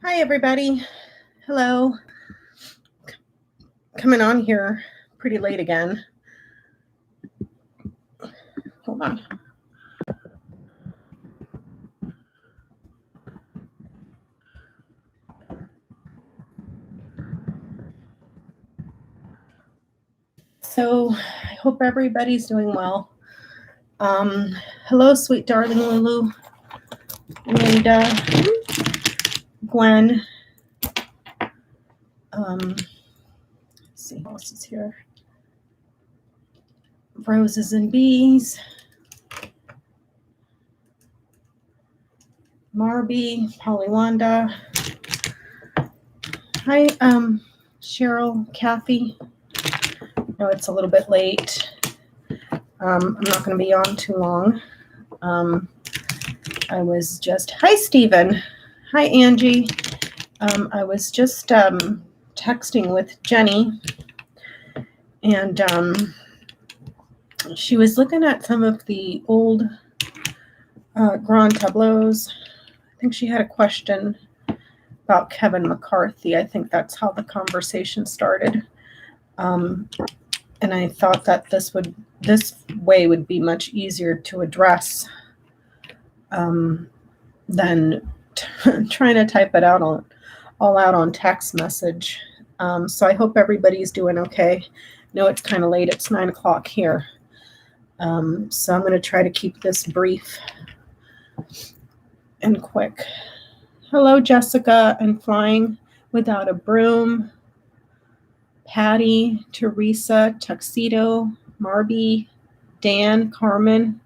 Hi, everybody. Hello. Coming on here pretty late again. Hold on. So I hope everybody's doing well. Hello, sweet darling Lulu, Linda, Gwen. Let's see who else is here. Roses and Bees. Marby, Polywanda. Hi, Cheryl, Kathy. I know it's a little bit late. I'm not going to be on too long. I was just, hi, Stephen. Hi, Angie. I was just texting with Jenny, and she was looking at some of the old Grand Tableaus. I think she had a question about Kevin McCarthy. I think that's how the conversation started. And I thought that this way would be much easier to address than trying to type it out all out on text message. So I hope everybody's doing okay. I know it's kind of late. It's 9 o'clock here. So I'm going to try to keep this brief and quick. Hello, Jessica and Flying Without a Broom. Patty, Teresa, Tuxedo, Marby, Dan, Carmen.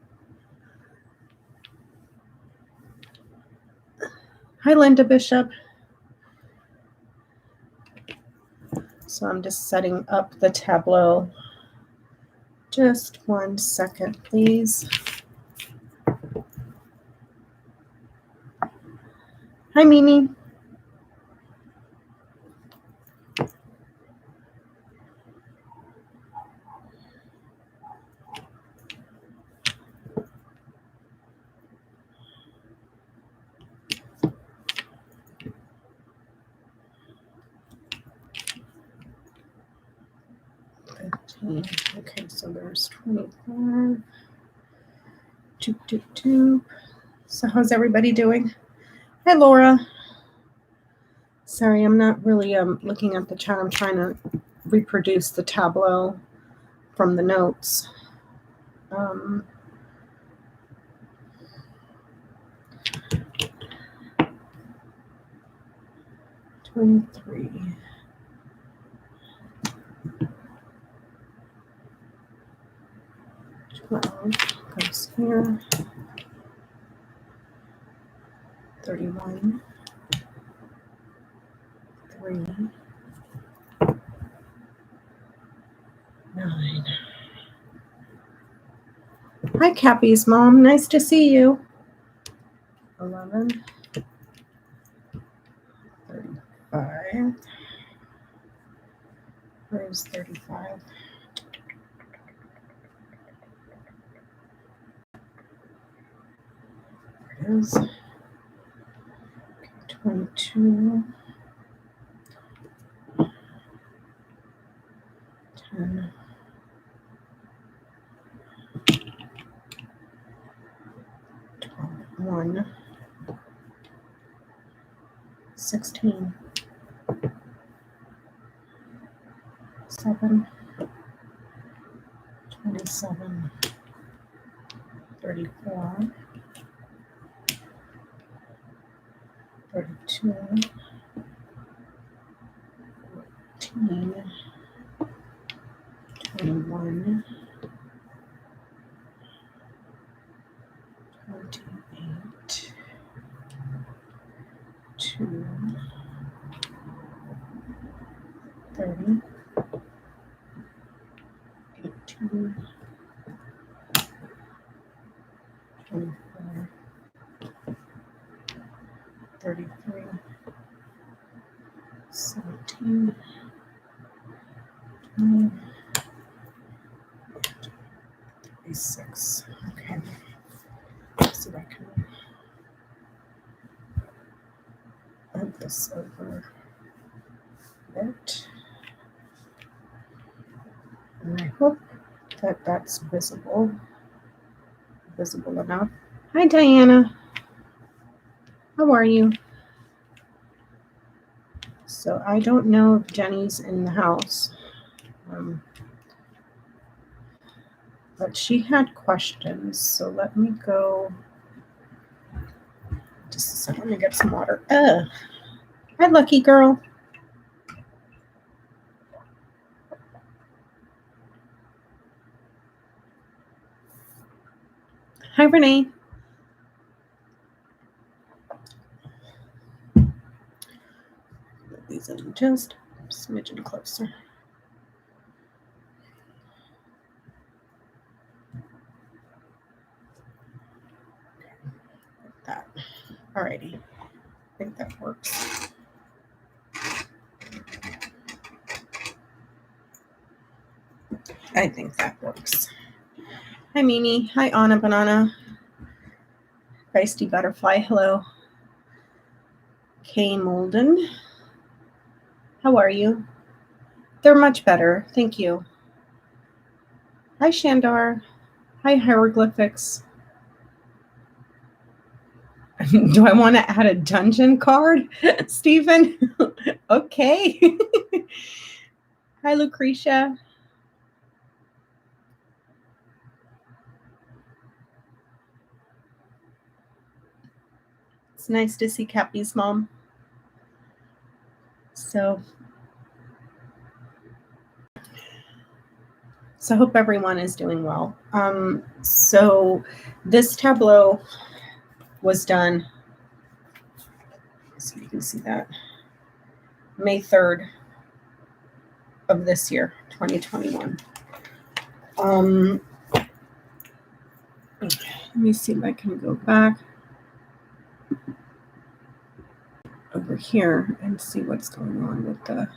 Hi, Linda Bishop. So I'm just setting up the tableau. Just 1 second, please. Hi, Mimi. Okay, so there's 25. Doop. So how's everybody doing? Hi, Laura. Sorry, I'm not really looking at the chat. I'm trying to reproduce the tableau from the notes. 23. 12 goes here. 31. 3. 9. Hi, Cappy's mom. Nice to see you. 11. 35. Where's 35? There it is. 22. 10. 1. 16. 7. 27. 34. 32. 14. 21. 28. 2. 30. 18. 24. 33. 17. 20. 36. Okay. Let's see if I can move this over a bit. And I hope that that's visible enough. Hi, Diana. How are you? So I don't know if Jenny's in the house, but she had questions. So let me go. Just a second. Let me get some water. Hi, lucky girl. Hi, Renee. These in just a smidgen closer. Like that. Alrighty. I think that works. I think that works. Hi, Mimi. Hi, Anna Banana. Feisty Butterfly. Hello. Kay Molden. How are you? They're much better. Thank you. Hi, Shandar. Hi, Hieroglyphics. Do I want to add a dungeon card, Stephen? Okay. Hi, Lucretia. It's nice to see Cappy's mom. So I hope everyone is doing well. So this tableau was done, so you can see that, May 3rd of this year, 2021. Let me see if I can go back over here and see what's going on with the...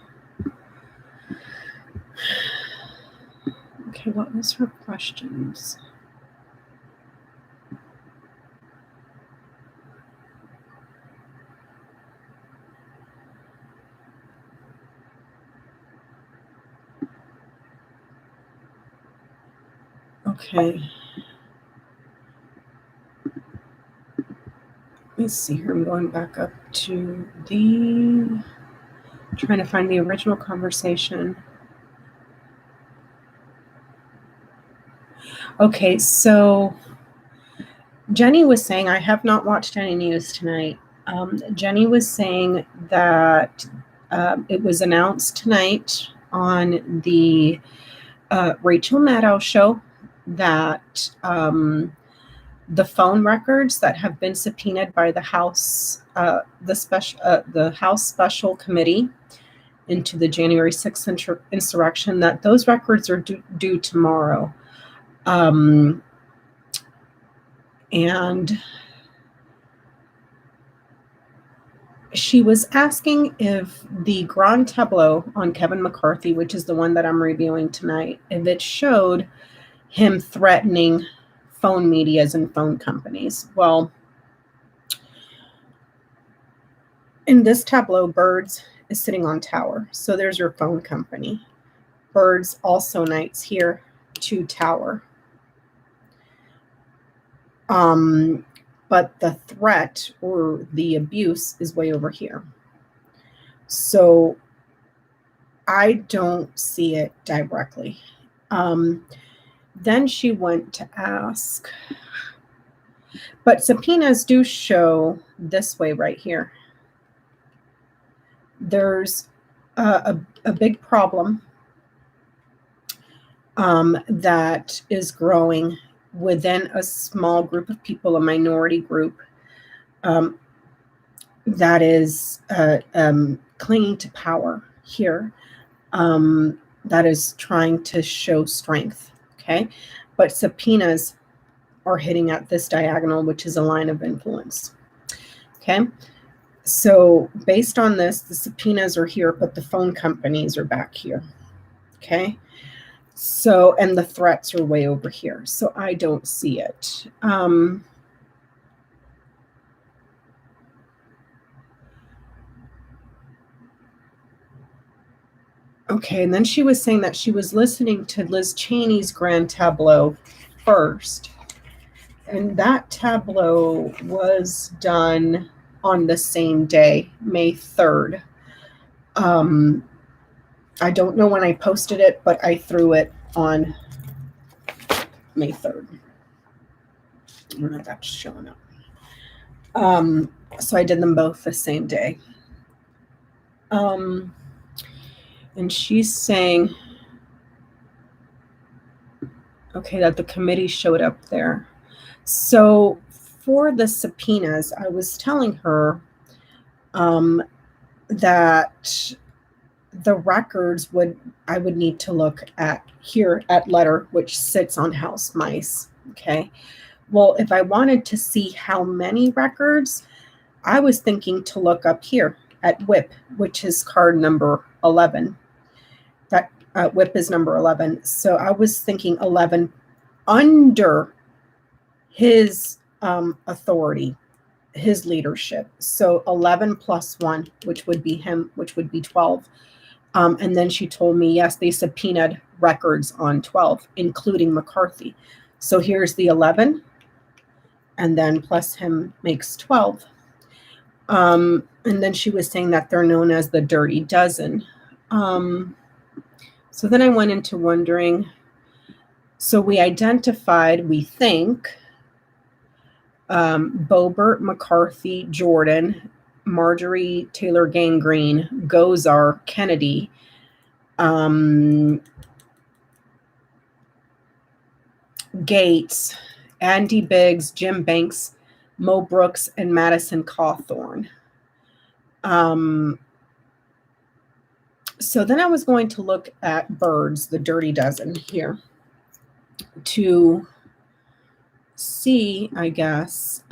Okay, what was her questions? Okay. Let me see here. I'm going back up to the... trying to find the original conversation. Okay, so Jenny was saying, I have not watched any news tonight. Jenny was saying that it was announced tonight on the Rachel Maddow show that the phone records that have been subpoenaed by the House, the House Special Committee into the January 6th insurrection, that those records are due tomorrow. And she was asking if the Grand Tableau on Kevin McCarthy, which is the one that I'm reviewing tonight, if it showed him threatening phone medias and phone companies. Well, in this tableau, Birds is sitting on Tower. So there's your phone company. Birds also Knights here to Tower. But the threat or the abuse is way over here. So I don't see it directly. Then she went to ask, but subpoenas do show this way right here. There's a big problem that is growing within a small group of people, a minority group, that is clinging to power here, that is trying to show strength, okay? But subpoenas are hitting at this diagonal, which is a line of influence, okay? So based on this, the subpoenas are here, but the phone companies are back here, okay? So, and the threats are way over here. So I don't see it. Okay, and then she was saying that she was listening to Liz Cheney's grand tableau first. And that tableau was done on the same day, May 3rd. I don't know when I posted it, but I threw it on May 3rd. I don't know if that's showing up. So I did them both the same day. And she's saying, okay, that the committee showed up there. So for the subpoenas, I was telling her that the records I would need to look at here at letter, which sits on house mice. Okay. Well, if I wanted to see how many records, I was thinking to look up here at WIP, which is card number 11. That WIP is number 11. So I was thinking 11 under his authority, his leadership. So 11 plus 1, which would be him, which would be 12. And then she told me, yes, they subpoenaed records on 12, including McCARTHY. So here's the 11, and then plus him makes 12. And then she was saying that they're known as the Dirty Dozen. So then I went into wondering, so we identified, we think, Boebert, McCARTHY, Jordan, Marjorie Taylor Gangrene, Gozar, Kennedy, Gates, Andy Biggs, Jim Banks, Mo Brooks, and Madison Cawthorn. So then I was going to look at Birds, the Dirty Dozen here, to see, I guess,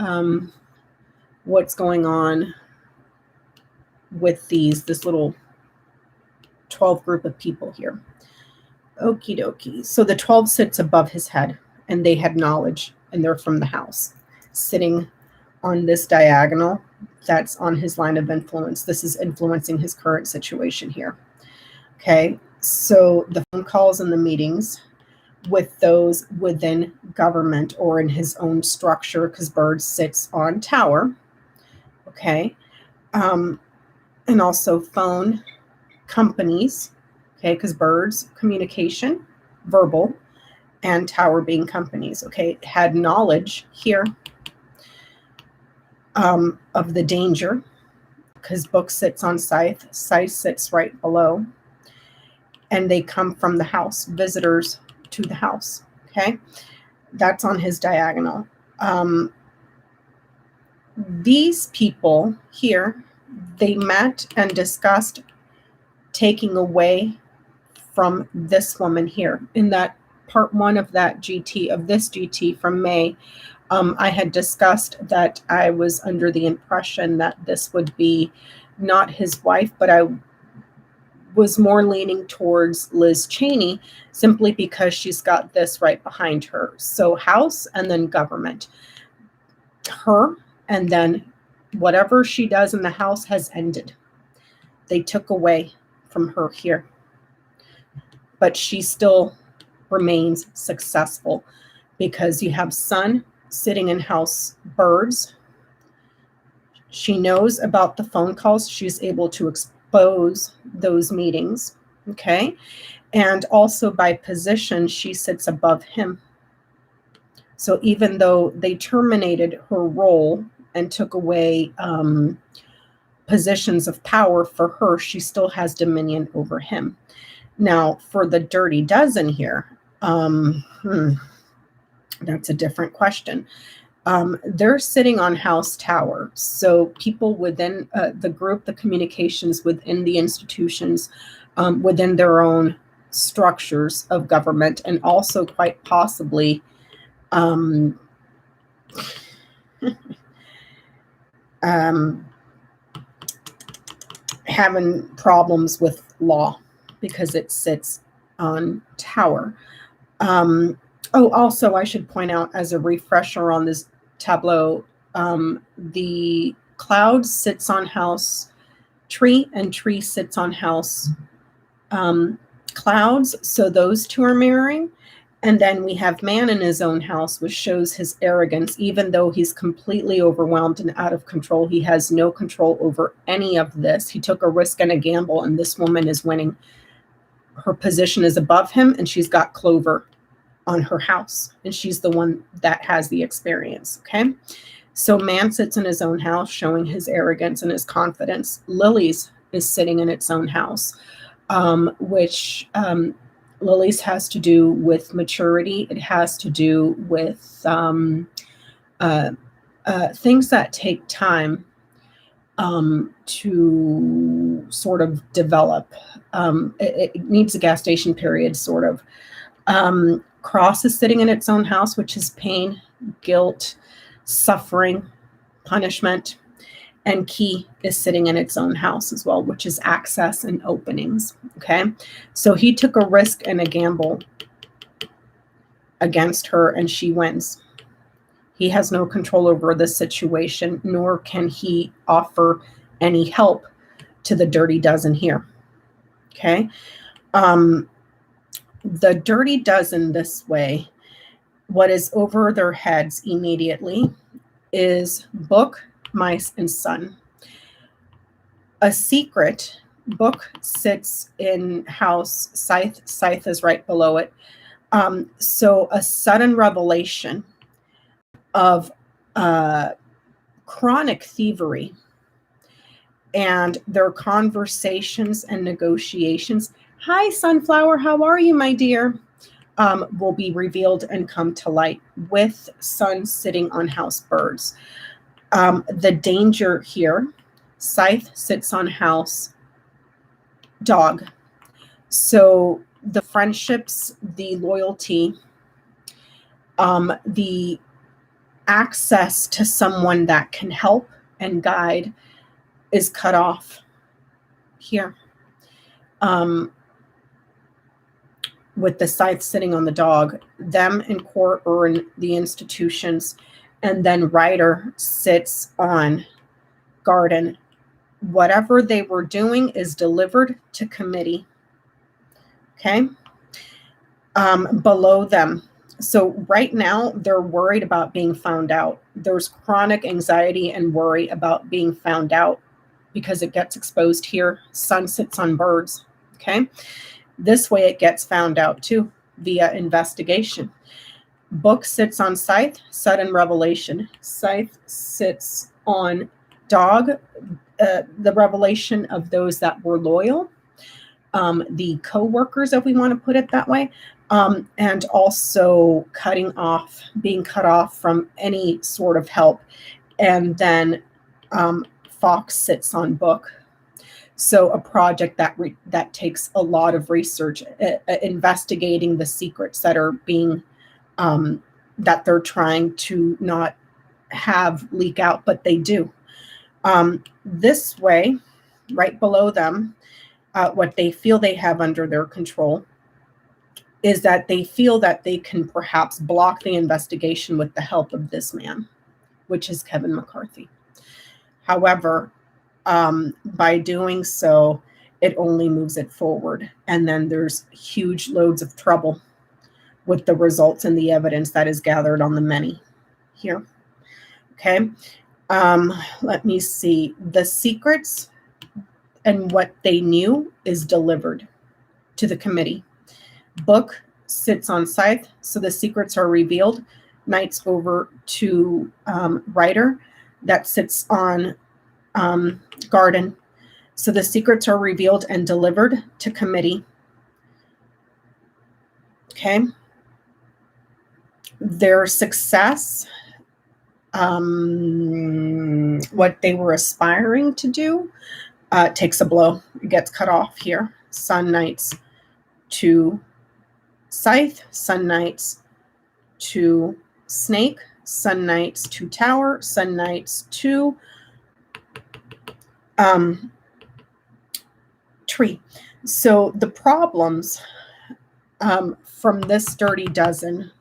what's going on with this little 12 group of people here. Okie dokie. So the 12 sits above his head, and they had knowledge, and they're from the house, sitting on this diagonal that's on his line of influence. This is influencing his current situation here. Okay, so the phone calls and the meetings with those within government or in his own structure, because Bird sits on tower. Okay, and also phone companies. Okay, because Bird's communication, verbal, and tower being companies. Okay, had knowledge here of the danger, because book sits on scythe sits right below, and they come from the house, visitors to the house. Okay, that's on his diagonal. These people here, they met and discussed taking away from this woman here. In that part 1 of that GT, of this GT from May, I had discussed that I was under the impression that this would be not his wife, but I was more leaning towards Liz Cheney, simply because she's got this right behind her. So house and then government. Her, and then whatever she does in the house has ended. They took away from her here. But she still remains successful, because you have Sun sitting in house Birds. She knows about the phone calls. She's able to expose those meetings. Okay. And also by position, she sits above him. So even though they terminated her role and took away positions of power for her, she still has dominion over him. Now, for the Dirty Dozen here, that's a different question. They're sitting on house tower. So people within the group, the communications within the institutions, within their own structures of government, and also quite possibly having problems with law, because it sits on tower. Also, I should point out, as a refresher on this tableau, the cloud sits on house tree, and tree sits on house clouds. So those two are mirroring. And then we have man in his own house, which shows his arrogance. Even though he's completely overwhelmed and out of control, he has no control over any of this. He took a risk and a gamble, and this woman is winning. Her position is above him, and she's got clover on her house, and she's the one that has the experience. Okay. So man sits in his own house, showing his arrogance and his confidence. Lily's is sitting in its own house, which Lily's has to do with maturity. It has to do with things that take time to sort of develop. It needs a gestation period, sort of. Cross is sitting in its own house, which is pain, guilt, suffering, punishment. And key is sitting in its own house as well, which is access and openings. Okay. So he took a risk and a gamble against her, and she wins. He has no control over the situation, nor can he offer any help to the dirty dozen here. Okay. The dirty dozen this way, what is over their heads immediately is book, mice, and sun. A secret book sits in house scythe. Scythe is right below it. So a sudden revelation of chronic thievery and their conversations and negotiations. Hi, Sunflower. How are you, my dear? Will be revealed and come to light with sun sitting on house birds. The danger here, scythe sits on house dog. So the friendships, the loyalty, the access to someone that can help and guide is cut off here. With the scythe sitting on the dog, them in court or in the institutions, and then Rider sits on garden. Whatever they were doing is delivered to committee. Okay. Below them. So right now they're worried about being found out. There's chronic anxiety and worry about being found out because it gets exposed here. Sun sits on birds. Okay. This way it gets found out too via investigation. Book sits on scythe, sudden revelation. Scythe sits on dog, the revelation of those that were loyal, the co-workers, if we want to put it that way, and also being cut off from any sort of help. And then Fox sits on book. So a project that takes a lot of research, investigating the secrets that are being, that they're trying to not have leak out, but they do. This way, right below them, what they feel they have under their control is that they feel that they can perhaps block the investigation with the help of this man, which is Kevin McCarthy. However, by doing so, it only moves it forward. And then there's huge loads of trouble with the results and the evidence that is gathered on the many here. Okay. Let me see. The secrets and what they knew is delivered to the committee. Book sits on scythe, so the secrets are revealed. Knights over to Rider, that sits on garden. So the secrets are revealed and delivered to committee. Okay. Their success, what they were aspiring to do, takes a blow. It gets cut off here. Sun Knights to Scythe, Sun Knights to Snake, Sun Knights to Tower, Sun Knights to Tree. So the problems from this dirty dozen,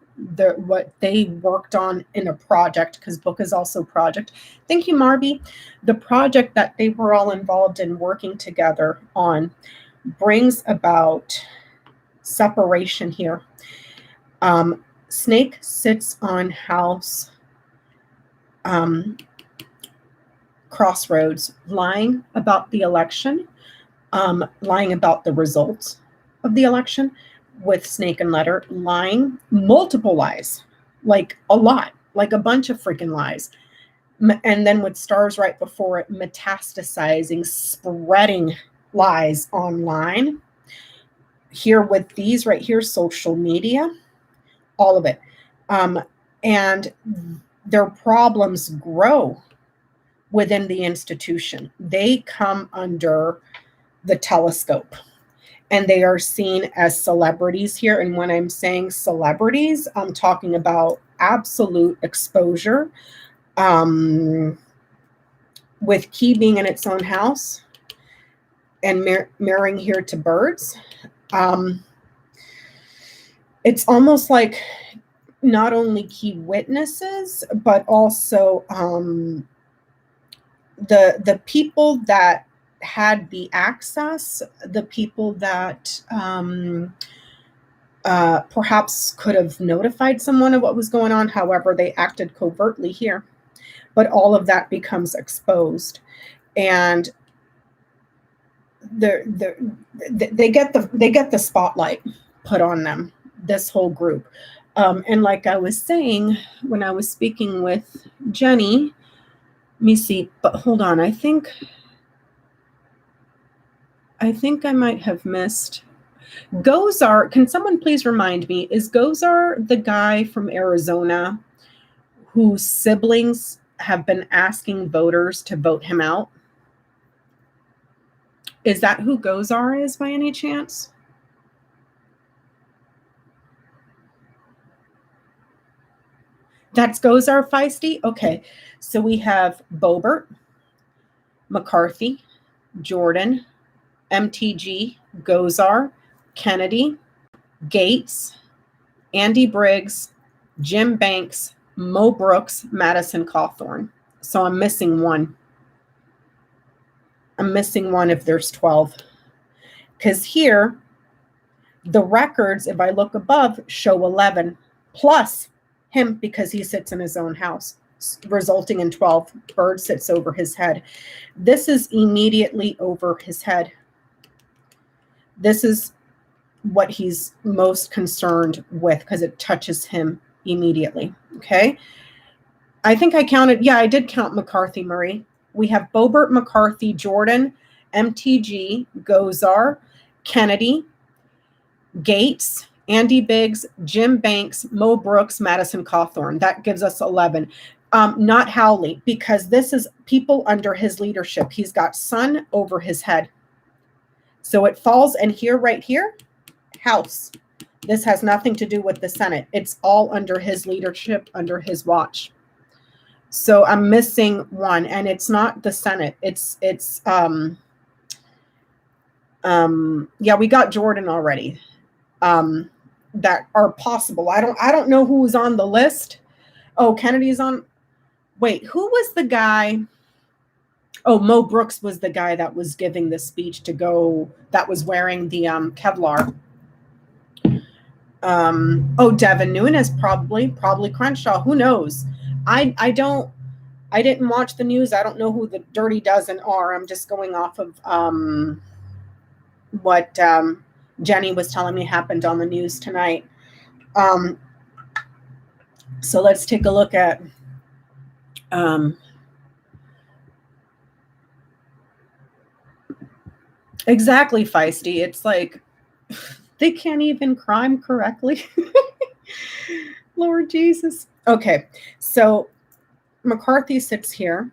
what they worked on in a project, because book is also project. Thank you, Marby. The project that they were all involved in working together on brings about separation here. Snake sits on house crossroads, lying about the election, lying about the results of the election with snake and letter, lying, multiple lies, like a lot, like a bunch of freaking lies. And then with stars right before it, metastasizing, spreading lies online. Here with these right here, social media, all of it. And their problems grow within the institution. They come under the telescope and they are seen as celebrities here. And when I'm saying celebrities, I'm talking about absolute exposure. With Key being in its own house and marrying here to birds, it's almost like not only key witnesses, but also the people that had the access, the people that perhaps could have notified someone of what was going on. However, they acted covertly here. But all of that becomes exposed, and they get the spotlight put on them. This whole group, and like I was saying when I was speaking with Jenny, let me see. But hold on, I think I might have missed Gozar. Can someone please remind me? Is Gozar the guy from Arizona whose siblings have been asking voters to vote him out? Is that who Gozar is by any chance? That's Gozar Feisty? Okay. So we have Boebert, McCarthy, Jordan, MTG, Gozar, Kennedy, Gates, Andy Briggs, Jim Banks, Mo Brooks, Madison Cawthorn. So I'm missing one. I'm missing one if there's 12. Because here, the records, if I look above, show 11 plus him because he sits in his own house, resulting in 12. Bird sits over his head. This is immediately over his head. This is what he's most concerned with because it touches him immediately. Okay. I think I counted. Yeah, I did count McCarthy, Marie. We have Boebert, McCarthy, Jordan, MTG, Gozar, Kennedy, Gates, Andy Biggs, Jim Banks, Mo Brooks, Madison Cawthorn. That gives us 11. Not Howley, because this is people under his leadership. He's got sun over his head. So it falls, and here, right here, House. This has nothing to do with the Senate. It's all under his leadership, under his watch. So I'm missing one, and it's not the Senate. Yeah, we got Jordan already. That are possible. I don't know who's on the list. Oh, Kennedy's on. Wait, who was the guy? Oh, Mo Brooks was the guy that was giving the speech to go, that was wearing the Kevlar. Oh, Devin Nunes, probably Crenshaw. Who knows? I didn't watch the news. I don't know who the Dirty Dozen are. I'm just going off of what Jenny was telling me happened on the news tonight. So let's take a look at exactly, Feisty. It's like they can't even crime correctly. Lord Jesus. Okay, so McCarthy sits here.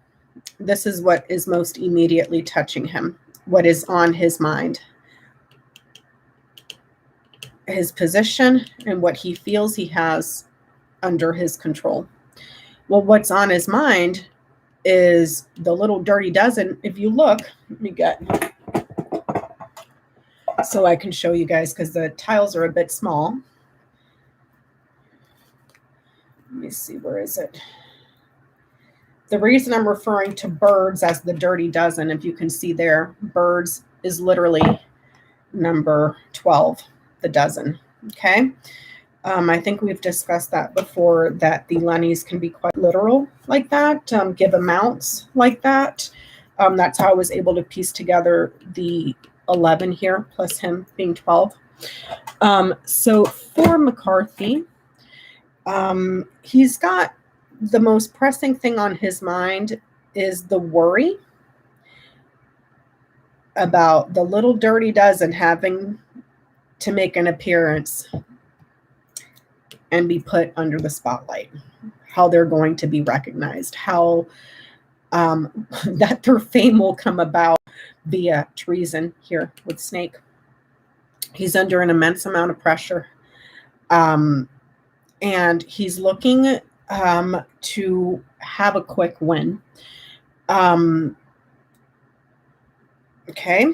This is what is most immediately touching him, what is on his mind. His position and what he feels he has under his control. Well, what's on his mind is the little Dirty Dozen. If you look, let me get, so I can show you guys because the tiles are a bit small. Let me see, where is it? The reason I'm referring to birds as the Dirty Dozen, if you can see there, birds is literally number 12, the dozen. Okay. I think we've discussed that before, that the Lennies can be quite literal like that, give amounts like that. That's how I was able to piece together the 11 here, plus him being 12. So for McCARTHY, he's got the most pressing thing on his mind is the worry about the little dirty dozen having to make an appearance and be put under the spotlight, how they're going to be recognized, how that their fame will come about via treason here with Snake. He's under an immense amount of pressure. And he's looking to have a quick win. Okay.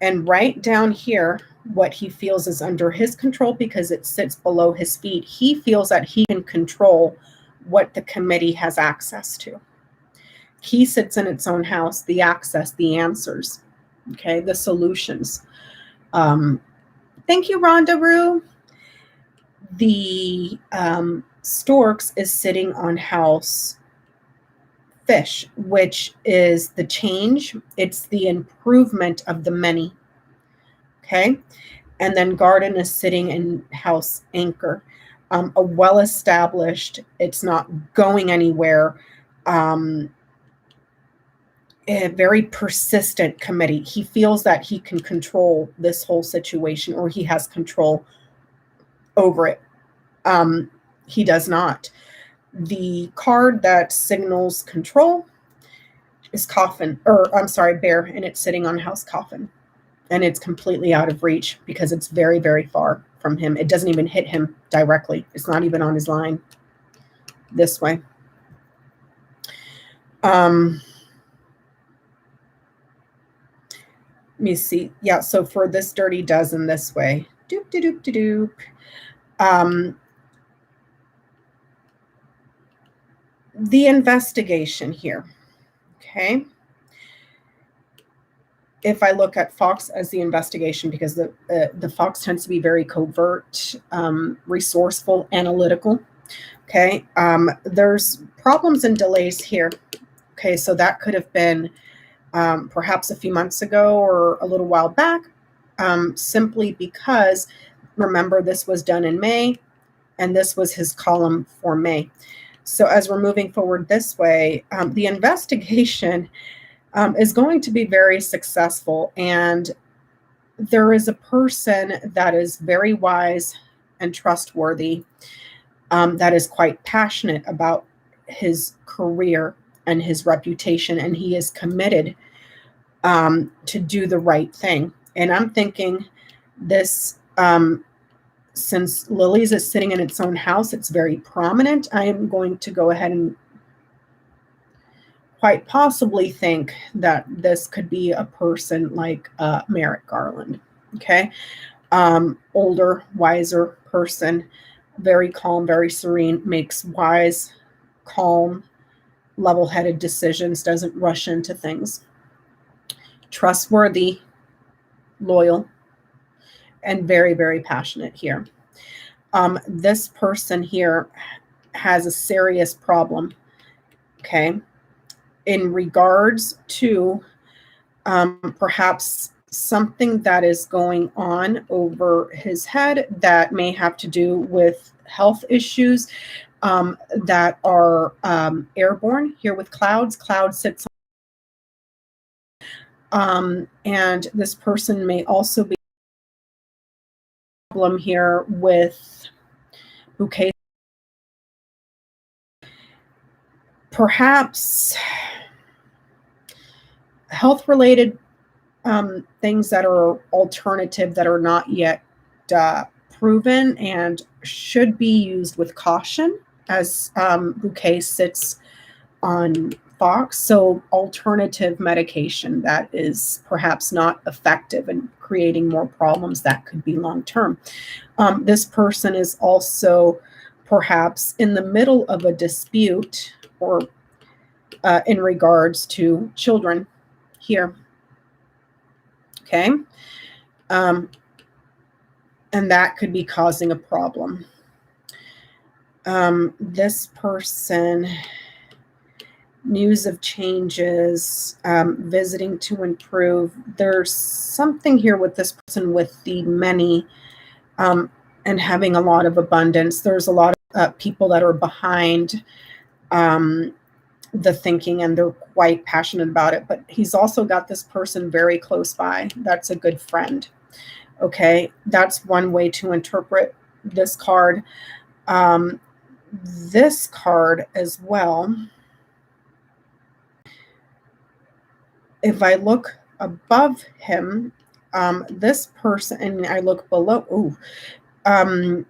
And right down here, what he feels is under his control because it sits below his feet. He feels that he can control what the committee has access to. He sits in its own house, the access, the answers, okay, the solutions. Thank you, Rhonda Rue. The Storks is sitting on house Fish, which is the change. It's the improvement of the many. Okay. And then Garden is sitting in house Anchor, a well-established, it's not going anywhere, a very persistent committee. He feels that he can control this whole situation, or he has control over it. He does not. The card that signals control is Coffin, or I'm sorry, Bear, and it's sitting on house Coffin. And it's completely out of reach because it's very, very far from him. It doesn't even hit him directly. It's not even on his line this way. Let me see. Yeah, so for this dirty dozen this way. Doop, doop, doop, doop. The investigation here. Okay. If I look at Fox as the investigation, because the Fox tends to be very covert, resourceful, analytical. Okay. There's problems and delays here. Okay. So that could have been perhaps a few months ago or a little while back, simply because, remember, this was done in May, and this was his column for May. So as we're moving forward this way, the investigation is going to be very successful. And there is a person that is very wise and trustworthy, that is quite passionate about his career and his reputation, and he is committed to do the right thing. And I'm thinking this, since Lily's is sitting in its own house, it's very prominent. I am going to go ahead and quite possibly think that this could be a person like Merrick Garland. Okay. Older, wiser person, very calm, very serene, makes wise, calm, level-headed decisions, doesn't rush into things. Trustworthy, loyal, and very, very passionate here. This person here has a serious problem. Okay. In regards to perhaps something that is going on over his head that may have to do with health issues that are airborne here with Clouds. Cloud sits on, and this person may also be a problem here with Bouquet. Perhaps health-related things that are alternative, that are not yet proven and should be used with caution, as Bouquet sits on Fox. So alternative medication that is perhaps not effective and creating more problems that could be long-term. This person is also perhaps in the middle of a dispute, or in regards to children here. Okay. And that could be causing a problem. This person, news of changes, visiting to improve. There's something here with this person with the many and having a lot of abundance. There's a lot of people that are behind the thinking, and they're quite passionate about it. But he's also got this person very close by. That's a good friend. Okay, that's one way to interpret this card. This card as well, if I look above him, this person, and I look below, I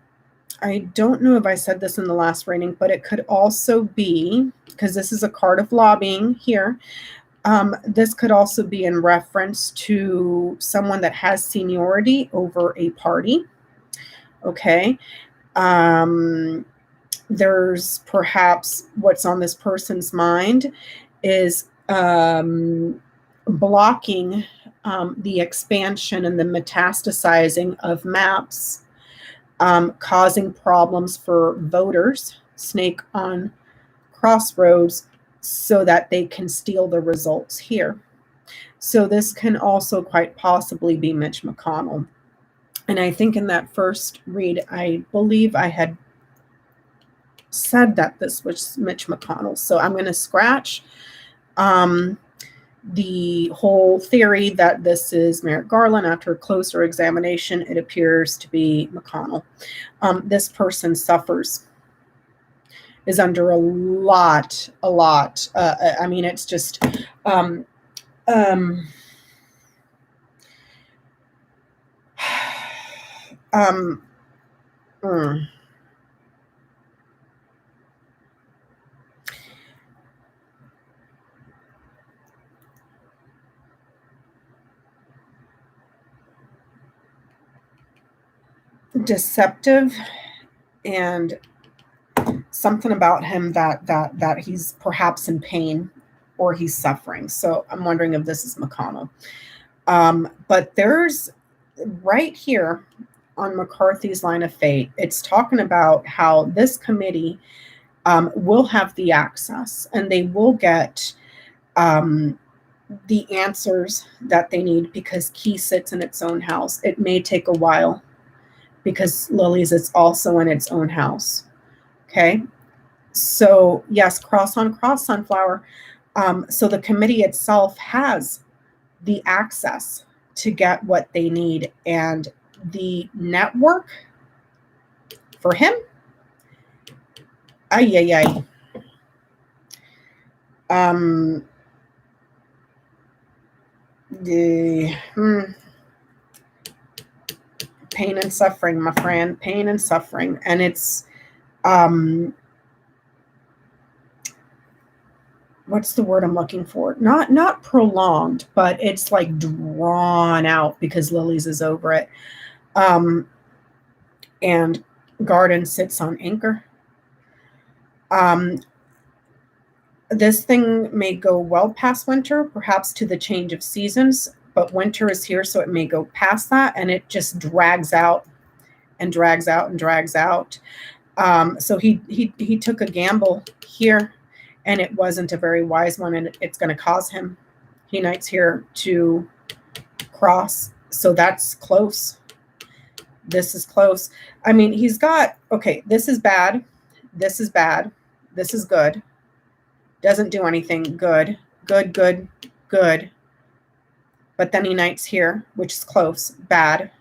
don't know if I said this in the last reading, but it could also be, because this is a card of lobbying here, this could also be in reference to someone that has seniority over a party. Okay. There's perhaps what's on this person's mind is blocking the expansion and the metastasizing of maps, causing problems for voters, snake on crossroads, so that they can steal the results here. So this can also quite possibly be Mitch McConnell. And I think in that first read, I believe I had said that this was Mitch McConnell. So I'm going to scratch the whole theory that this is Merrick Garland. After a closer examination, it appears to be McConnell. This person suffers, is under a lot. I mean, it's just, deceptive, and something about him that he's perhaps in pain or he's suffering. So I'm wondering if this is McConnell. But there's right here on McCarthy's line of fate, it's talking about how this committee will have the access, and they will get the answers that they need, because Key sits in its own house. It may take a while because Lily's is also in its own house. Okay. So yes, cross on cross, sunflower. So the committee itself has the access to get what they need, and the network for him, the pain and suffering, my friend, pain and suffering. And it's what's the word I'm looking for? Not prolonged, but it's like drawn out, because Lily's is over it. And Garden sits on anchor. This thing may go well past winter, perhaps to the change of seasons, but winter is here, so it may go past that, and it just drags out and drags out and drags out. So he took a gamble here, and it wasn't a very wise one, and it's going to cause him. He knights here to cross, so that's close. This is close. I mean, he's got, okay, this is bad. This is bad. This is good. Doesn't do anything. Good. But then he knights here, which is close. Bad.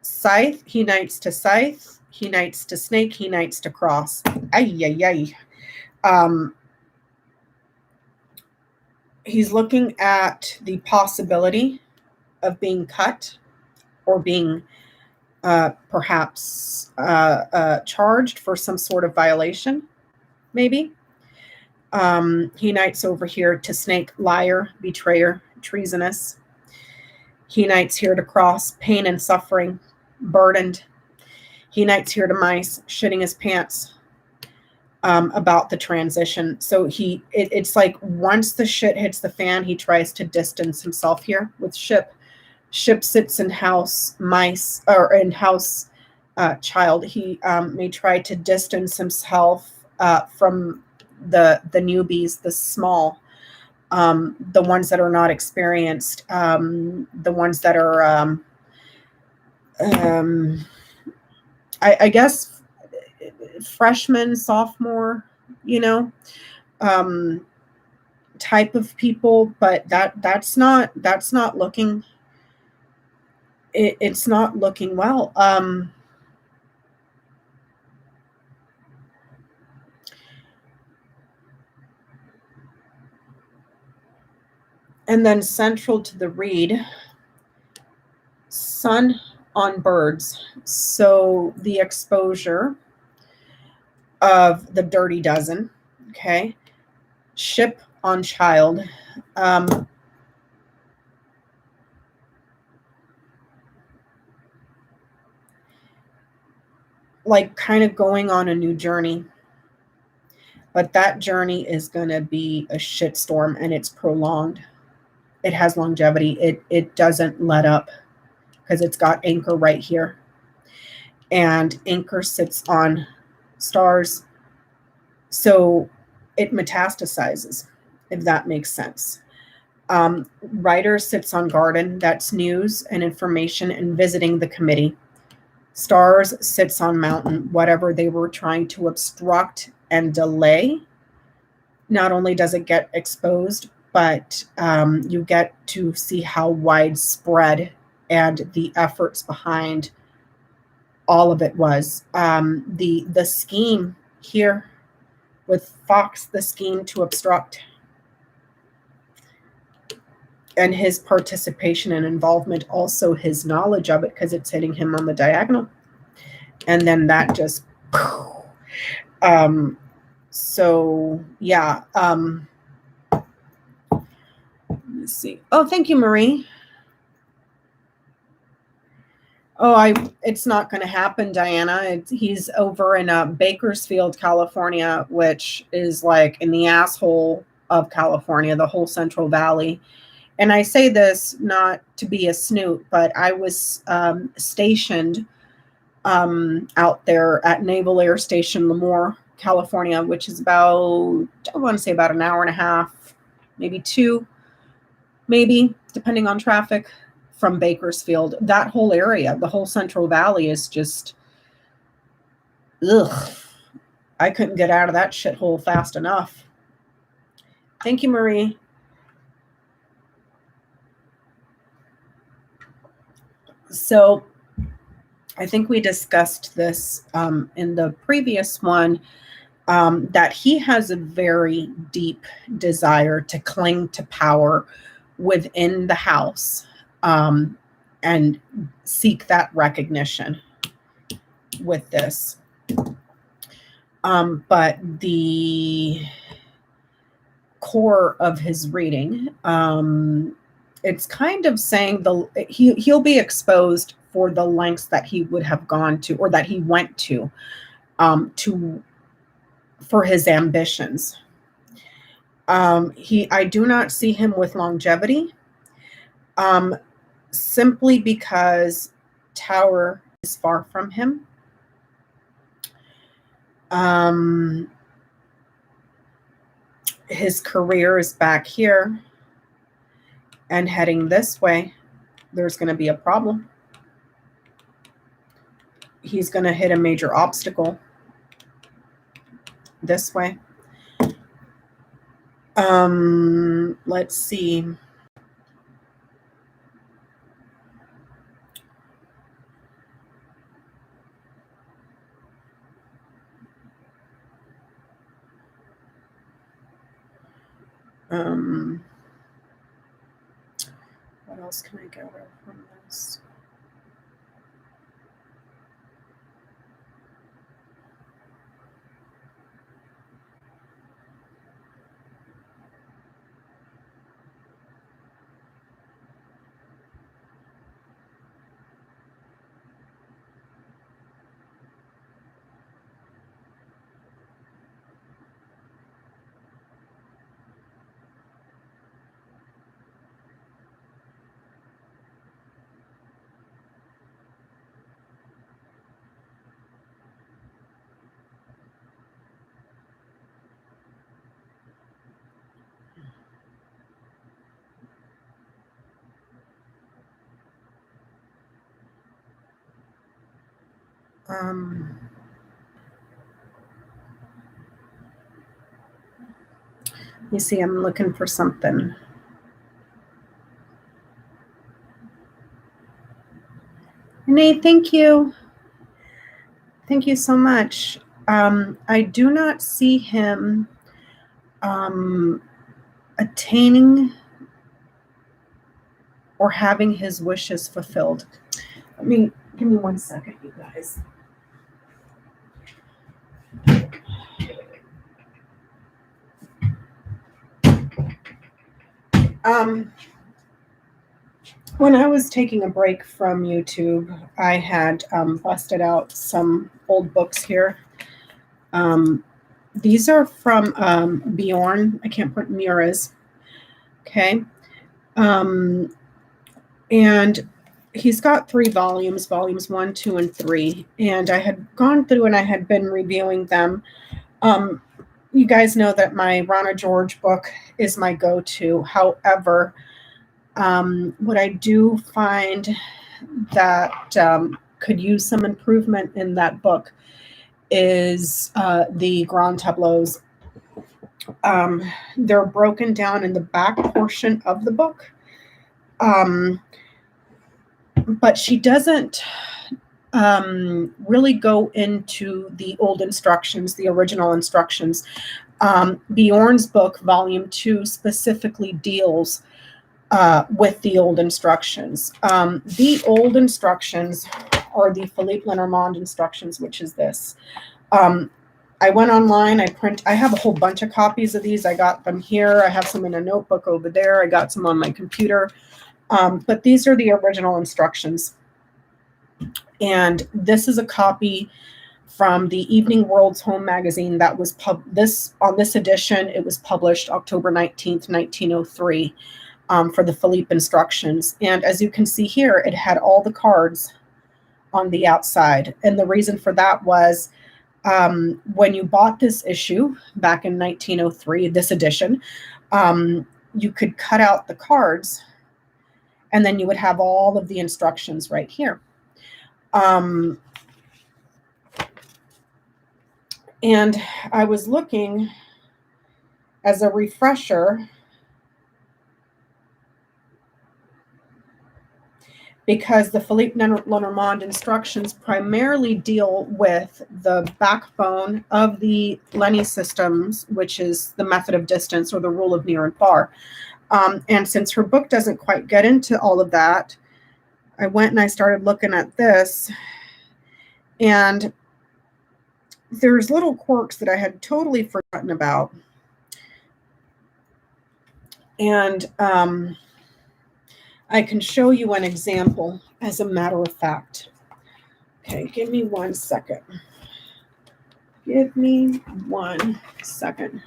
Scythe, he knights to scythe. He knights to snake. He knights to cross. He's looking at the possibility of being cut or being perhaps charged for some sort of violation, maybe. He knights over here to snake, liar, betrayer, treasonous. He knights here to cross, pain and suffering, burdened. He knights here to mice, shitting his pants. about the transition. So it's like once the shit hits the fan, he tries to distance himself here with ship. Ship sits in house mice or in house child. He may try to distance himself from the newbies, the small, the ones that are not experienced, the ones that are, I guess, freshman, sophomore, type of people. But that's not looking. It's not looking well. And then central to the read, sun on birds. So the exposure of the dirty dozen, okay? Ship on child. Like kind of going on a new journey. But that journey is going to be a shitstorm, and it's prolonged. It has longevity. It doesn't let up because it's got anchor right here. And anchor sits on stars. So it metastasizes, if that makes sense. Writer sits on garden. That's news and information and visiting the committee. Stars sits on mountain. Whatever they were trying to obstruct and delay, not only does it get exposed, but you get to see how widespread and the efforts behind all of it was. The scheme here with Fox, the scheme to obstruct, and his participation and involvement, also his knowledge of it, because it's hitting him on the diagonal. And then that just, so yeah. Let's see. Oh, thank you, Marie. Oh, it's not going to happen, Diana. He's over in Bakersfield, California, which is like in the asshole of California, the whole Central Valley. And I say this not to be a snoot, but I was stationed out there at Naval Air Station Lemoore, California, which is about, I want to say about an hour and a half, maybe 2, maybe, depending on traffic, from Bakersfield. That whole area, the whole Central Valley is just, ugh. I couldn't get out of that shithole fast enough. Thank you, Marie. So I think we discussed this in the previous one, that he has a very deep desire to cling to power within the house, and seek that recognition with this. But the core of his reading, it's kind of saying he'll be exposed for the lengths that he would have gone to, or that he went to for his ambitions. I do not see him with longevity, simply because Tower is far from him. His career is back here and heading this way. There's going to be a problem. He's going to hit a major obstacle this way. Let's see. What else can I gather from this? You see, I'm looking for something. Nate, thank you. Thank you so much. I do not see him attaining or having his wishes fulfilled. Give me 1 second, you guys. When I was taking a break from YouTube, I had busted out some old books here. These are from Bjorn. I can't put Mura's. Okay. And he's got 3 volumes, volumes 1, 2, and 3. And I had gone through and I had been reviewing them. You guys know that my Rana George book is my go-to. However, what I do find that could use some improvement in that book is the grand tableaus. They're broken down in the back portion of the book. But she doesn't really go into the old instructions, the original instructions. Bjorn's book, volume 2, specifically deals with the old instructions. The old instructions are the Philippe Lenormand instructions, which is this. I went online, I have a whole bunch of copies of these. I got them here. I have some in a notebook over there. I got some on my computer. But these are the original instructions. And this is a copy from the Evening World's Home magazine that was on this edition. It was published October 19th, 1903 for the Philippe instructions. And as you can see here, it had all the cards on the outside. And the reason for that was when you bought this issue back in 1903, this edition, you could cut out the cards and then you would have all of the instructions right here. And I was looking as a refresher because the Philippe Lenormand instructions primarily deal with the backbone of the Lenny systems, which is the method of distance or the rule of near and far. And since her book doesn't quite get into all of that, I went and I started looking at this, and there's little quirks that I had totally forgotten about. And I can show you an example as a matter of fact. Okay, give me 1 second. Give me 1 second.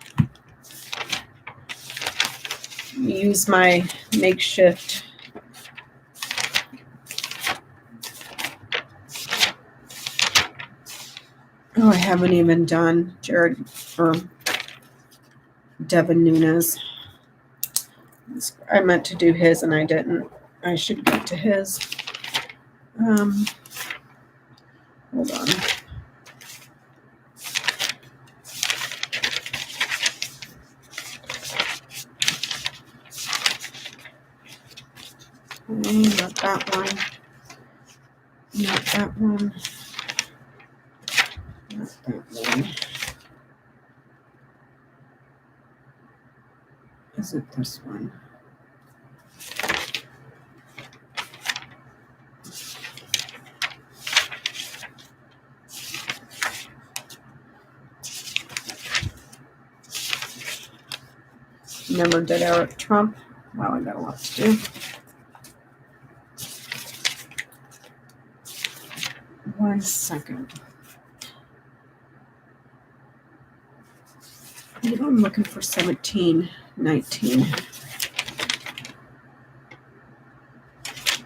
Use my makeshift I haven't even done Jared or Devin Nunes. I meant to do his and I didn't. I should get to his. Hold on. Not that one. Not that one. Not that one. Is it this one? Never did Eric Trump. Wow, I got a lot to do. 1 second. I'm looking for 1719.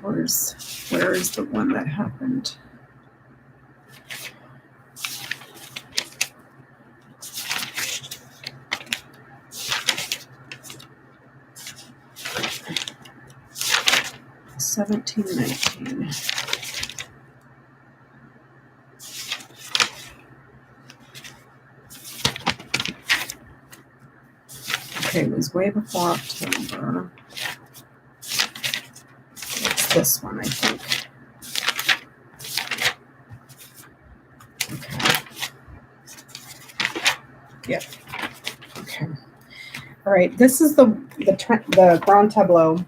Where is the one that happened? $17.19. Okay, it was way before October. It's this one, I think. Okay. Yep. Okay. All right. This is the grand tableau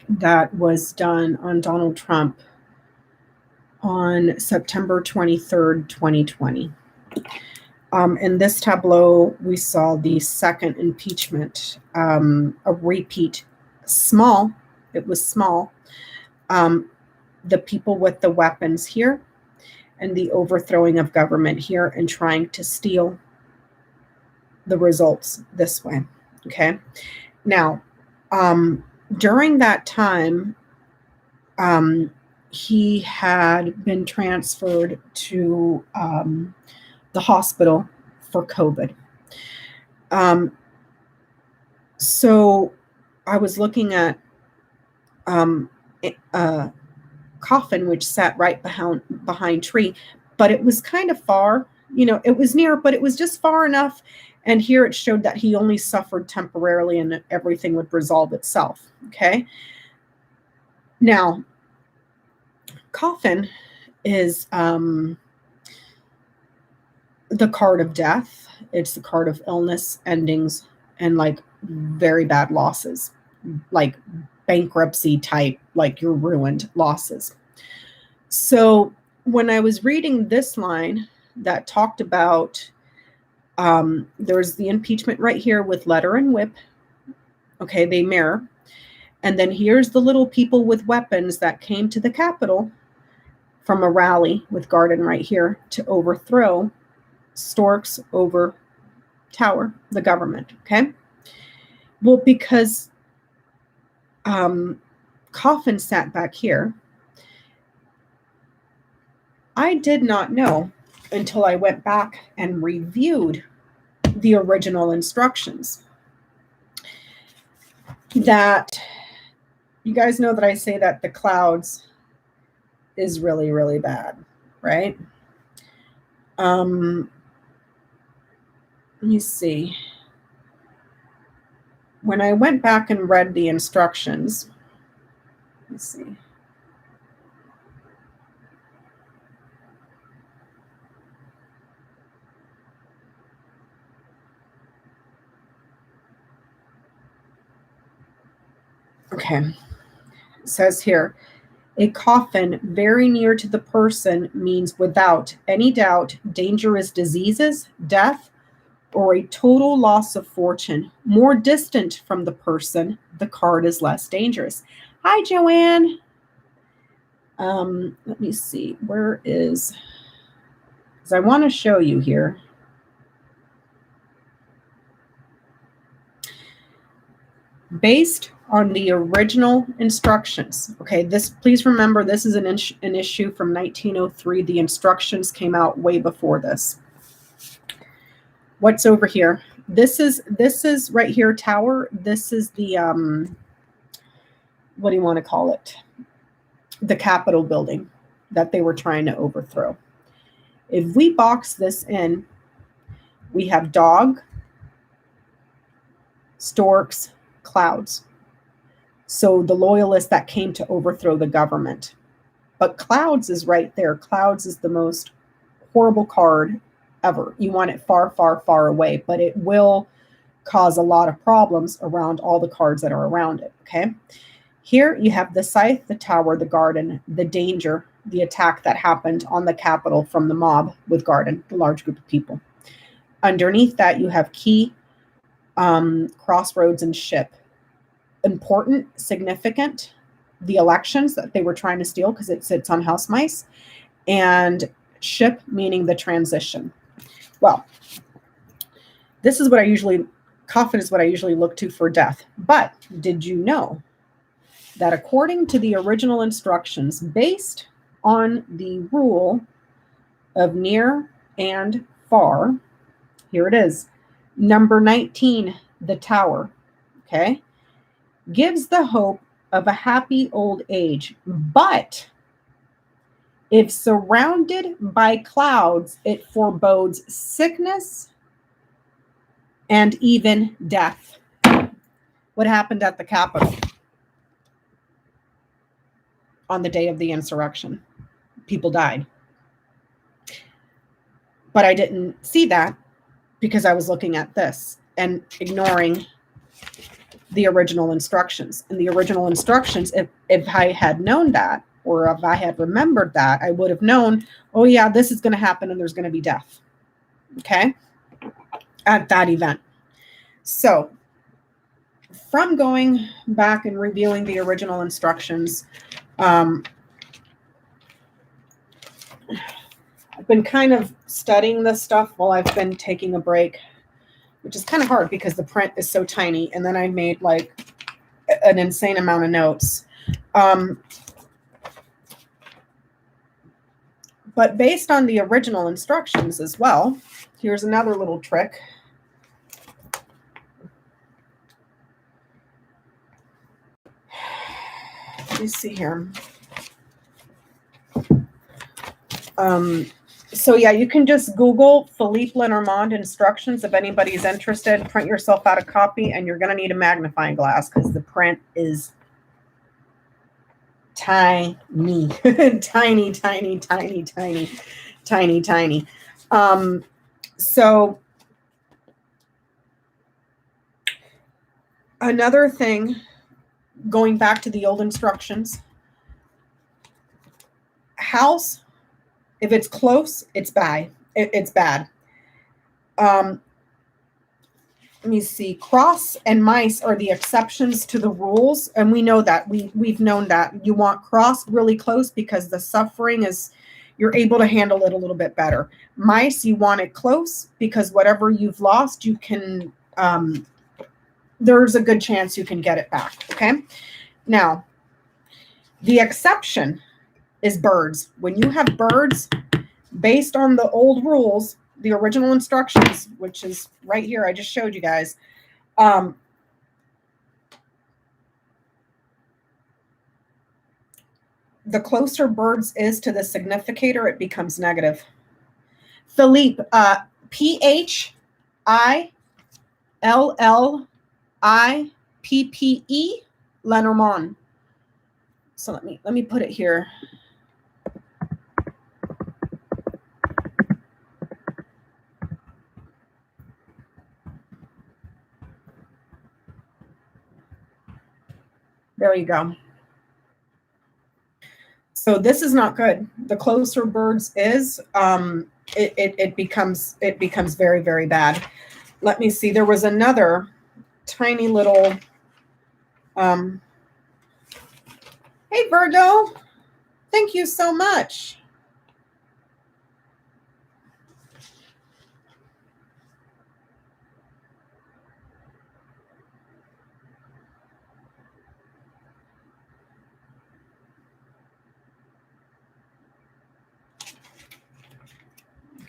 that was done on Donald Trump on September 23rd, 2020. In this tableau, we saw the second impeachment, a repeat, small. It was small. The people with the weapons here and the overthrowing of government here and trying to steal the results this way. Okay. Now, during that time, he had been transferred to the hospital for COVID. So I was looking at a coffin which sat right behind tree, but it was kind of far. It was near, but it was just far enough. And here it showed that he only suffered temporarily and everything would resolve itself. Okay. Now, coffin is the card of death. It's the card of illness, endings, and like very bad losses, like bankruptcy type, like you're ruined losses. So when I was reading this line that talked about, there's the impeachment right here with letter and whip. Okay, they mirror. And then here's the little people with weapons that came to the Capitol from a rally with Garden right here to overthrow Storks over Tower, the government. Okay. Well, because Coffin sat back here, I did not know until I went back and reviewed the original instructions that you guys know that I say that the clouds is really, really bad, right? Let me see. When I went back and read the instructions, let's see. Okay. It says here, a coffin very near to the person means without any doubt dangerous diseases, death, or a total loss of fortune. More distant from the person, the card is less dangerous. Hi, Joanne. Let me see. Where is... because I want to show you here. Based on the original instructions. Okay, please remember this is an issue from 1903. The instructions came out way before this. What's over here? This is right here, tower. This is the what do you want to call it? The Capitol building that they were trying to overthrow. If we box this in, we have dog, storks, clouds. So the loyalists that came to overthrow the government. But clouds is right there. Clouds is the most horrible card ever. You want it far, far, far away, but it will cause a lot of problems around all the cards that are around it, okay? Here you have the scythe, the tower, the garden, the danger, the attack that happened on the Capitol from the mob with Garden, the large group of people. Underneath that, you have key, crossroads, and ship. Important, significant, the elections that they were trying to steal because it sits on house mice, and ship meaning the transition. Well, this is what coffin is what I usually look to for death. But did you know that according to the original instructions, based on the rule of near and far, here it is, number 19, the tower, okay, gives the hope of a happy old age, but if surrounded by clouds, it forebodes sickness, and even death. What happened at the Capitol on the day of the insurrection? People died. But I didn't see that because I was looking at this and ignoring the original instructions. And the original instructions, if I had known that, or if I had remembered that, I would have known, oh yeah, this is going to happen and there's going to be death. Okay? At that event. So from going back and reviewing the original instructions, I've been kind of studying this stuff while I've been taking a break, which is kind of hard because the print is so tiny. And then I made like an insane amount of notes. But based on the original instructions as well, here's another little trick. Let me see here. So yeah, you can just Google Philippe Lenormand instructions if anybody's interested. Print yourself out a copy, and you're going to need a magnifying glass because the print is tiny, tiny, tiny, tiny, tiny, tiny, tiny. So another thing, going back to the old instructions, house, if it's close, it's bad. It's bad. Let me see. Cross and mice are the exceptions to the rules, and we know that. We've known that. You want cross really close because the suffering is, you're able to handle it a little bit better. Mice, you want it close because whatever you've lost, you can, there's a good chance you can get it back. Okay. Now, the exception is birds. When you have birds, based on the old rules, the original instructions, which is right here, I just showed you guys. The closer birds is to the significator, it becomes negative. Philippe, Phillippe, Lenormand. So let me put it here. There you go. So this is not good. The closer birds is, it becomes very, very bad. Let me see. There was another tiny little, hey Virgo, thank you so much.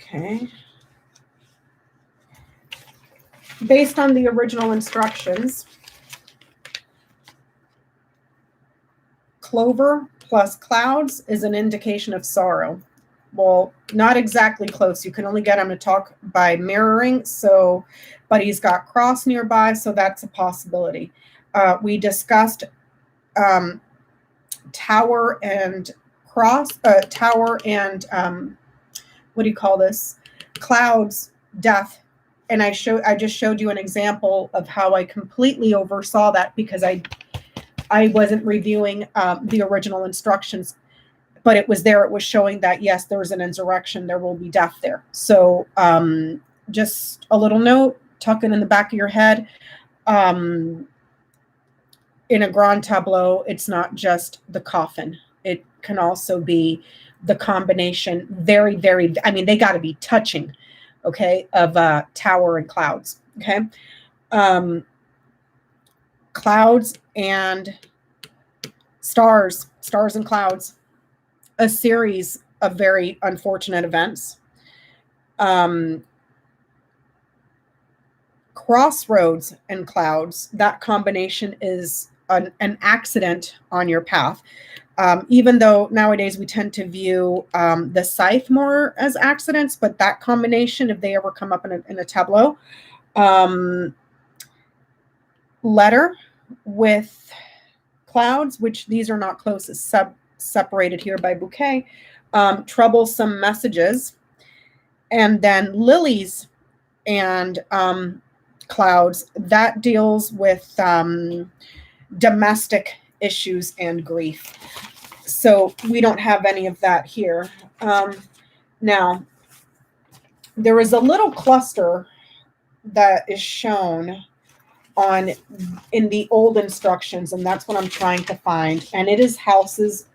Okay. Based on the original instructions, clover plus clouds is an indication of sorrow. Well, not exactly close. You can only get him to talk by mirroring. So, but he's got cross nearby, so that's a possibility. We discussed tower and cross, tower and what do you call this? Clouds, death. And I just showed you an example of how I completely oversaw that because I wasn't reviewing the original instructions, but it was there. It was showing that, yes, there was an insurrection. There will be death there. So just a little note, tuck it in the back of your head. In a grand tableau, it's not just the coffin. It can also be the combination, very, very, I mean, they got to be touching, okay, of tower and clouds, okay? Clouds and stars and clouds, a series of very unfortunate events. Crossroads and clouds, that combination is an accident on your path. Even though nowadays we tend to view the scythe more as accidents, but that combination, if they ever come up in a tableau, Letter with clouds, which these are not close, separated here by bouquet. Troublesome messages. And then lilies and clouds, that deals with domestic issues and grief. So we don't have any of that here. Now, there is a little cluster that is shown in the old instructions, and that's what I'm trying to find. And it is houses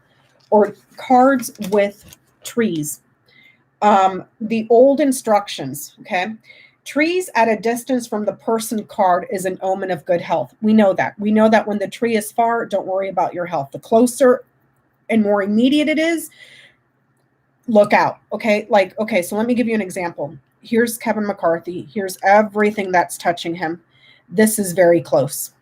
or cards with trees. The old instructions, okay? Trees at a distance from the person card is an omen of good health. We know that. We know that when the tree is far, don't worry about your health. The closer and more immediate it is, look out, okay? Like, okay, so let me give you an example. Here's Kevin McCarthy. Here's everything that's touching him. This is very close.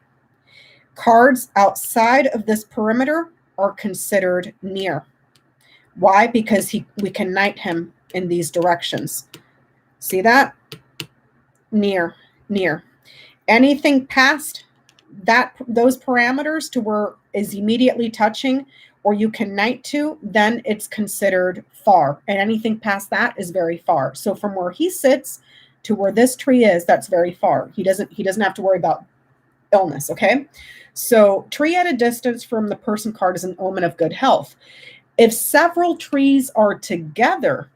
Cards outside of this perimeter are considered near. Why? Because we can knight him in these directions. See that? Near. Anything past those parameters to where is immediately touching or you can knight to, then it's considered far. And anything past that is very far. So from where he sits to where this tree is, that's very far. He doesn't have to worry about illness, okay? So tree at a distance from the person card is an omen of good health. If several trees are together,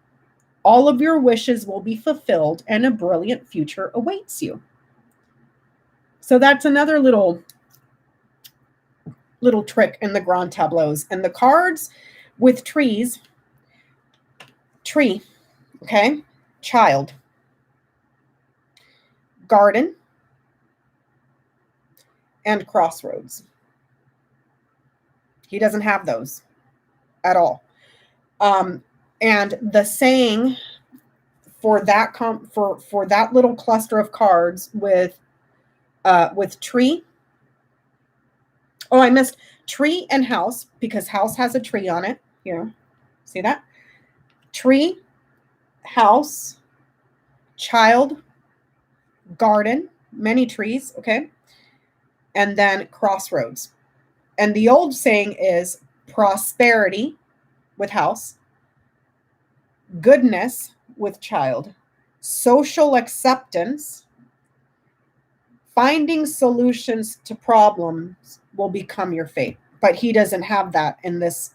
all of your wishes will be fulfilled and a brilliant future awaits you. So that's another little trick in the grand tableaus. And the cards with trees, tree, okay, child, garden, and crossroads. He doesn't have those at all. And the saying for that for that little cluster of cards with tree. Oh, I missed tree and house because house has a tree on it. Here, see that? Tree, house, child, garden, many trees, okay? And then crossroads. And the old saying is prosperity with house, goodness with child, social acceptance, finding solutions to problems will become your fate. But he doesn't have that in this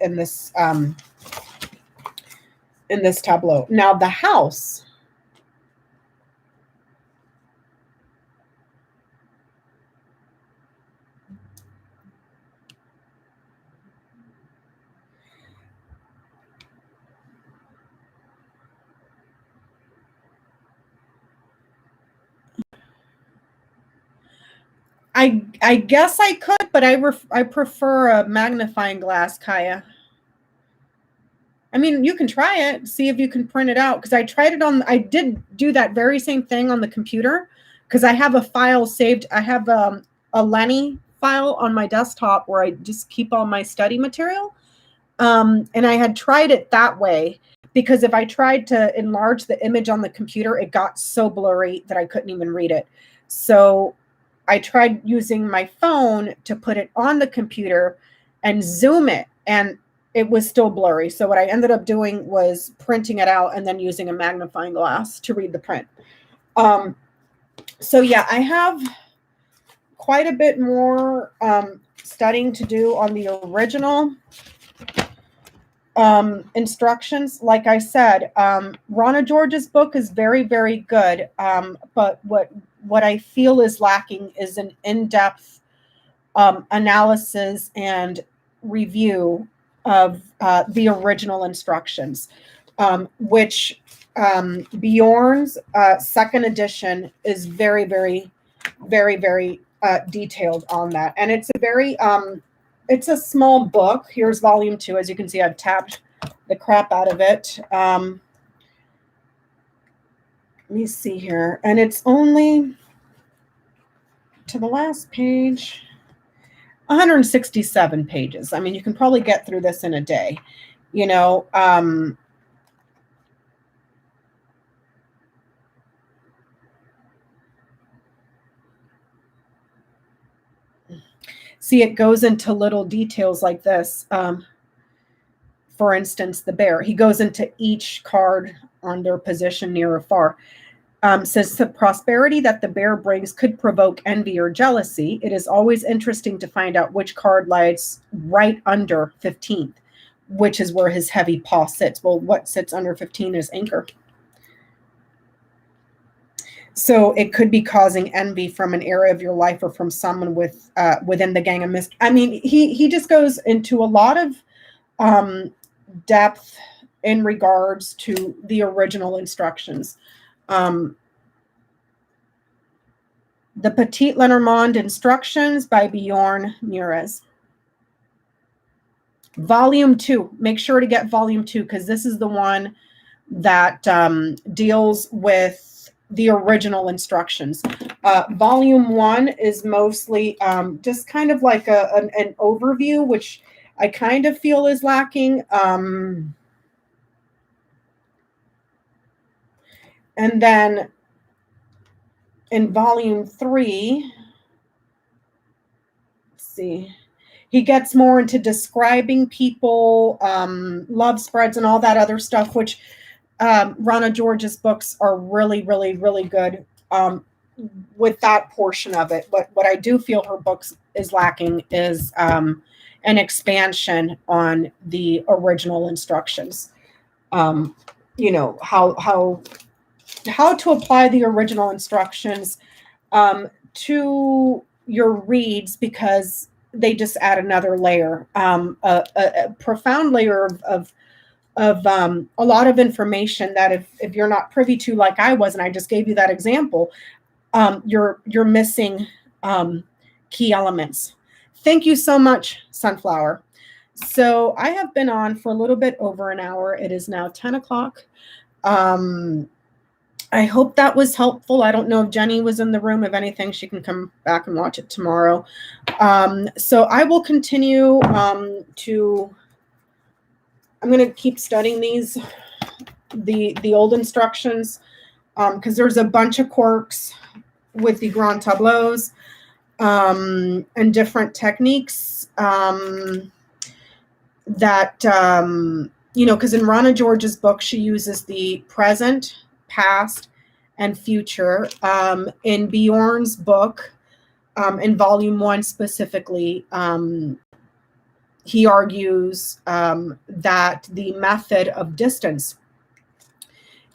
tableau. Now the house, I guess I could, but I prefer a magnifying glass, Kaya. I mean, you can try it, see if you can print it out. Because I did do that very same thing on the computer. Because I have a file saved. I have a Lenny file on my desktop where I just keep all my study material. And I had tried it that way. Because if I tried to enlarge the image on the computer, it got so blurry that I couldn't even read it. So I tried using my phone to put it on the computer and zoom it, and it was still blurry. So what I ended up doing was printing it out and then using a magnifying glass to read the print. So yeah, I have quite a bit more studying to do on the original instructions. Like I said, Rana George's book is very, very good. But what I feel is lacking is an in-depth analysis and review of the original instructions, which Bjorn's second edition is very, very, very, very detailed on that. And it's a very, it's a small book. Here's volume 2. As you can see, I've tabbed the crap out of it. Let me see here. And it's only to the last page, 167 pages. I mean, you can probably get through this in a day, you know. See, it goes into little details like this. For instance, the bear. He goes into each card on their position near or far. Says the prosperity that the bear brings could provoke envy or jealousy. It is always interesting to find out which card lies right under 15th, which is where his heavy paw sits. Well, what sits under 15 is anchor. So it could be causing envy from an area of your life or from someone with within the gang of mystery. I mean, he just goes into a lot of depth in regards to the original instructions. The Petite Lenormand Instructions by Bjorn Mures. Volume 2. Make sure to get Volume 2 because this is the one that deals with the original instructions. Volume 1 is mostly just kind of like an overview, which I kind of feel is lacking. And then in Volume 3, let's see, he gets more into describing people, love spreads, and all that other stuff, which Rana George's books are really, really, really good with that portion of it. But what I do feel her books is lacking is an expansion on the original instructions. You know, how to apply the original instructions to your reads, because they just add another layer, a profound layer of a lot of information that if you're not privy to, like I was, and I just gave you that example, you're missing key elements. Thank you so much, Sunflower. So I have been on for a little bit over an hour. It is now 10 o'clock. I hope that was helpful. I don't know if Jenny was in the room. If anything, she can come back and watch it tomorrow. So I will continue I'm going to keep studying the old instructions, because there's a bunch of quirks with the grand tableaus and different techniques that, you know, because in Rana George's book, she uses the present, past, and future. In Bjorn's book, in Volume 1 specifically, he argues that the method of distance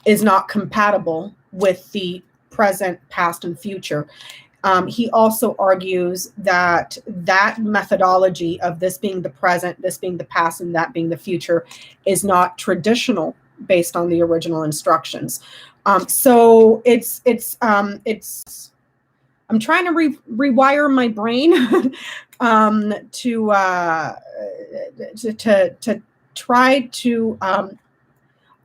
is not compatible with the present, past, and future. He also argues that that methodology of this being the present, this being the past, and that being the future is not traditional based on the original instructions. So it's I'm trying to rewire my brain to try to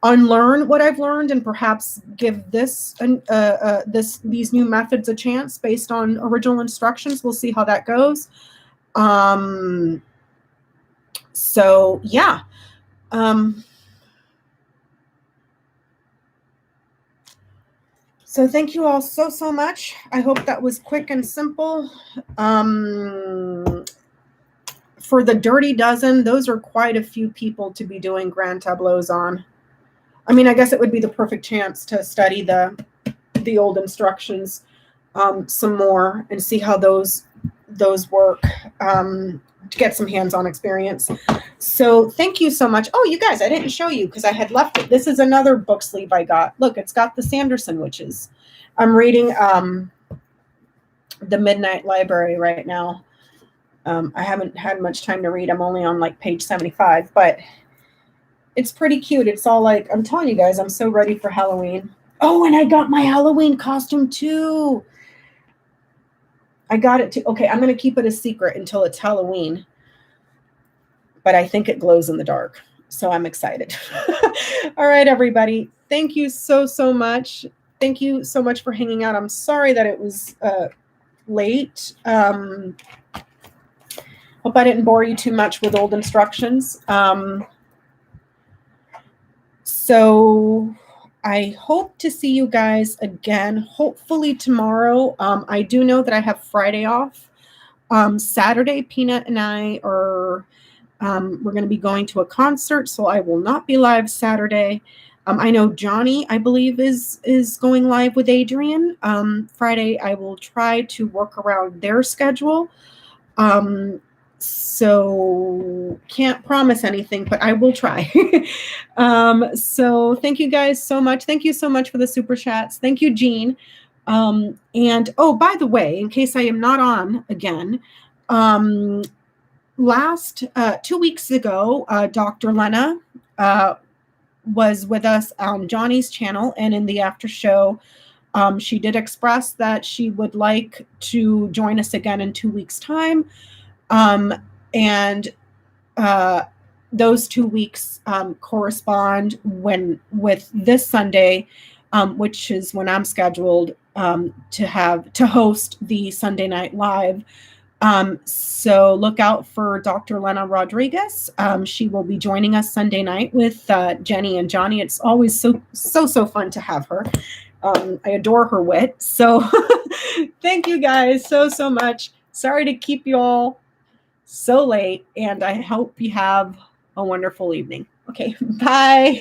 unlearn what I've learned and perhaps give these new methods a chance based on original instructions. We'll see how that goes. So yeah. So thank you all so much. I hope that was quick and simple. For the Dirty Dozen, those are quite a few people to be doing grand tableaus on. I mean, I guess it would be the perfect chance to study the old instructions some more and see how those work, to get some hands-on experience. So thank you so much. Oh, you guys, I didn't show you because I had left it. This is another book sleeve I got. Look, it's got the Sanderson Witches. I'm reading The Midnight Library right now. I haven't had much time to read. I'm only on like page 75, but it's pretty cute. It's all like, I'm telling you guys, I'm so ready for Halloween. Oh, and I got my Halloween costume too. I got it too. Okay, I'm going to keep it a secret until it's Halloween. But I think it glows in the dark. So I'm excited. All right, everybody. Thank you so much. Thank you so much for hanging out. I'm sorry that it was late. Hope I didn't bore you too much with old instructions. So I hope to see you guys again, hopefully tomorrow. I do know that I have Friday off. Saturday, Peanut and I are we're going to be going to a concert, so I will not be live Saturday. I know Johnny, I believe, is going live with Adrian. Friday, I will try to work around their schedule. So can't promise anything, but I will try. So thank you guys so much. Thank you so much for the super chats. Thank you, Jean. And oh, by the way, in case I am not on again, last 2 weeks ago, Dr. Lena was with us on Johnny's channel, and in the after show, she did express that she would like to join us again in 2 weeks' time. And those 2 weeks correspond with this Sunday, which is when I'm scheduled to host the Sunday Night Live. So look out for Dr. Lena Rodriguez. She will be joining us Sunday night with Jenny and Johnny. It's always so fun to have her. I adore her wit. So thank you guys so much. Sorry to keep you all so late, and I hope you have a wonderful evening. Okay, bye.